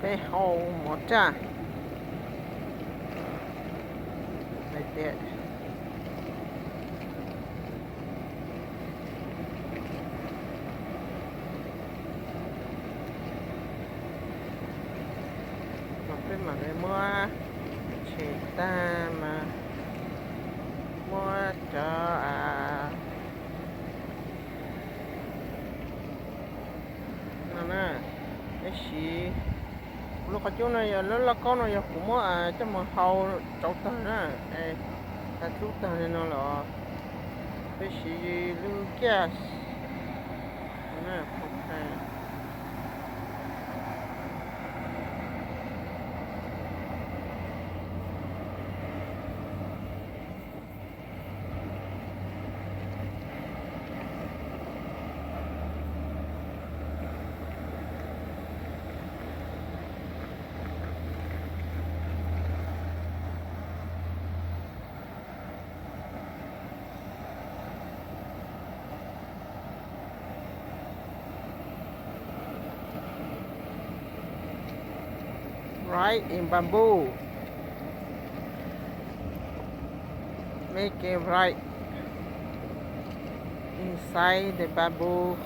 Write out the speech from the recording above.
cái hầu một cha đây tệ cái mà để mua chỉ ta mà mua cho nè cái gì lúc có chỗ này nó là con này cũng mua cho mà hầu cháu ta nè ta chú ta này nó là cái gì Lucas nè không hay right in bamboo make it right inside the bamboo